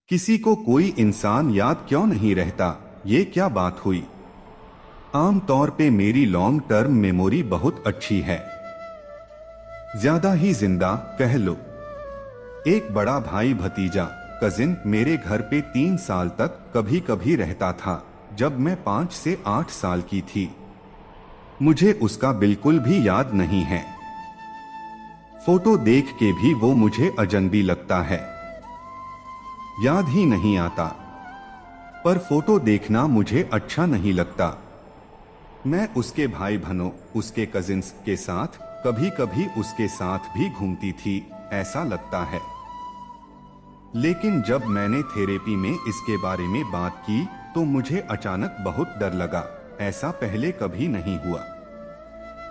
किसी को कोई इंसान याद क्यों नहीं रहता, ये क्या बात हुई। आम तौर पे मेरी लॉन्ग टर्म मेमोरी बहुत अच्छी है, ज्यादा ही जिंदा कह लो। एक बड़ा भाई भतीजा कजिन मेरे घर पे 3 साल तक कभी कभी रहता था, जब मैं 5 से 8 साल की थी। मुझे उसका बिल्कुल भी याद नहीं है। फोटो देख के भी वो मुझे अजनबी लगता है, याद ही नहीं आता। पर फोटो देखना मुझे अच्छा नहीं लगता। मैं उसके भाई बहनों, उसके कजिन्स के साथ, कभी कभी उसके साथ भी घूमती थी, ऐसा लगता है। लेकिन जब मैंने थेरेपी में इसके बारे में बात की तो मुझे अचानक बहुत डर लगा। ऐसा पहले कभी नहीं हुआ।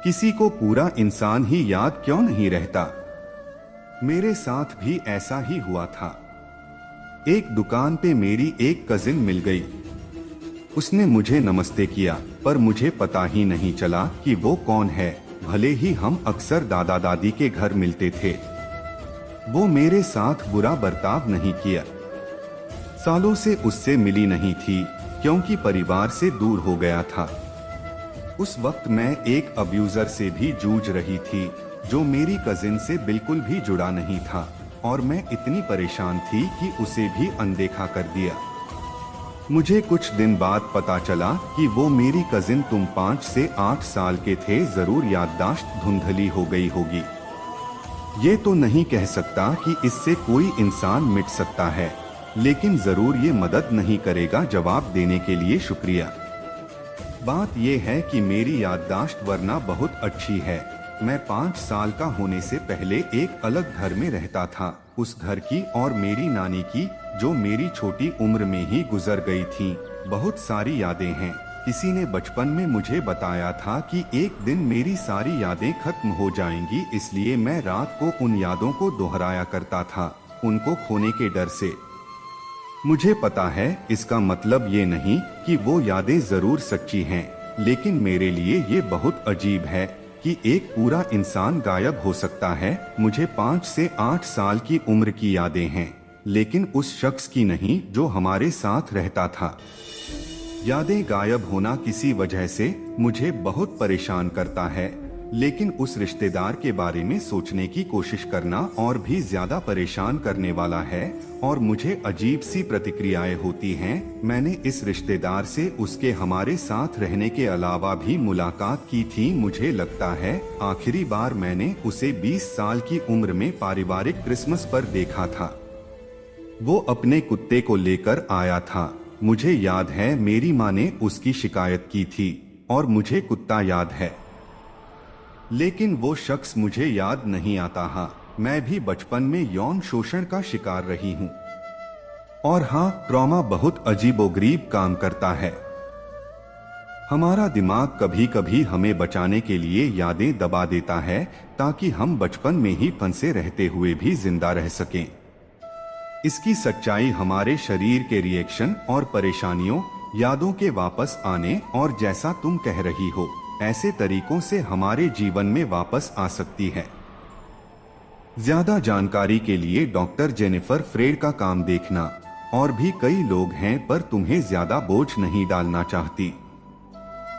किसी को पूरा इंसान ही याद क्यों नहीं रहता। मेरे साथ भी ऐसा ही हुआ था। एक दुकान पे मेरी एक कजिन मिल गई। उसने मुझे नमस्ते किया, पर मुझे पता ही नहीं चला कि वो कौन है, भले ही हम अक्सर दादा दादी के घर मिलते थे। वो मेरे साथ बुरा बर्ताव नहीं किया। सालों से उससे मिली नहीं थी, क्योंकि परिवार से दूर हो गया था। उस वक्त मैं एक अब्यूजर से भी जूझ रही थी, जो मेरी कजिन से बिल्कुल भी जुड़ा नहीं था, और मैं इतनी परेशान थी कि उसे भी अनदेखा कर दिया। मुझे कुछ दिन बाद पता चला कि वो मेरी कजिन तुम 5 से 8 साल के थे, जरूर याददाश्त धुंधली हो गई होगी। ये तो नहीं कह सकता कि इससे कोई इंसान मिट सकता है, लेकिन जरूर ये मदद नहीं करेगा। जवाब देने के लिए शुक्रिया। बात यह है कि मेरी याददाश्त वरना बहुत अच्छी है। मैं 5 साल का होने से पहले एक अलग घर में रहता था। उस घर की और मेरी नानी की, जो मेरी छोटी उम्र में ही गुजर गई थी, बहुत सारी यादें हैं। किसी ने बचपन में मुझे बताया था कि एक दिन मेरी सारी यादें खत्म हो जाएंगी, इसलिए मैं रात को उन यादों को दोहराया करता था, उनको खोने के डर से। मुझे पता है इसका मतलब ये नहीं कि वो यादें जरूर सच्ची हैं, लेकिन मेरे लिए ये बहुत अजीब है कि एक पूरा इंसान गायब हो सकता है। मुझे 5 से 8 साल की उम्र की यादें हैं, लेकिन उस शख्स की नहीं जो हमारे साथ रहता था। यादें गायब होना किसी वजह से मुझे बहुत परेशान करता है, लेकिन उस रिश्तेदार के बारे में सोचने की कोशिश करना और भी ज्यादा परेशान करने वाला है, और मुझे अजीब सी प्रतिक्रियाएं होती हैं। मैंने इस रिश्तेदार से उसके हमारे साथ रहने के अलावा भी मुलाकात की थी। मुझे लगता है आखिरी बार मैंने उसे 20 साल की उम्र में पारिवारिक क्रिसमस पर देखा था। वो अपने कुत्ते को लेकर आया था। मुझे याद है मेरी माँ ने उसकी शिकायत की थी, और मुझे कुत्ता याद है, लेकिन वो शख्स मुझे याद नहीं आता। हाँ, मैं भी बचपन में यौन शोषण का शिकार रही हूँ। और हाँ, ट्रॉमा बहुत अजीबोगरीब काम करता है। हमारा दिमाग कभी कभी हमें बचाने के लिए यादें दबा देता है, ताकि हम बचपन में ही फंसे रहते हुए भी जिंदा रह सकें। इसकी सच्चाई हमारे शरीर के रिएक्शन और परेशानियों, यादों के वापस आने, और जैसा तुम कह रही हो, ऐसे तरीकों से हमारे जीवन में वापस आ सकती है। ज्यादा जानकारी के लिए डॉक्टर जेनिफर फ्रेड का काम देखना। और भी कई लोग हैं, पर तुम्हें ज्यादा बोझ नहीं डालना चाहती।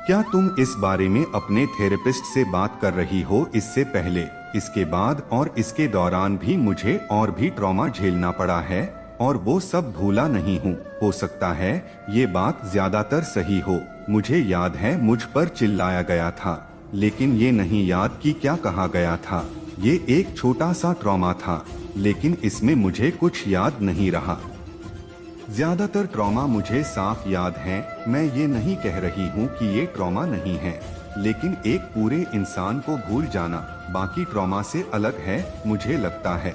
क्या तुम इस बारे में अपने थेरेपिस्ट से बात कर रही हो? इससे पहले, इसके बाद और इसके दौरान भी मुझे और भी ट्रॉमा झेलना पड़ा है, और वो सब भूला नहीं हूँ। हो सकता है ये बात ज्यादातर सही हो। मुझे याद है मुझ पर चिल्लाया गया था, लेकिन ये नहीं याद कि क्या कहा गया था। ये एक छोटा सा ट्रॉमा था, लेकिन इसमें मुझे कुछ याद नहीं रहा। ज्यादातर ट्रॉमा मुझे साफ याद है। मैं ये नहीं कह रही हूँ कि ये ट्रॉमा नहीं है, लेकिन एक पूरे इंसान को भूल जाना बाकी ट्रॉमा से अलग है, मुझे लगता है।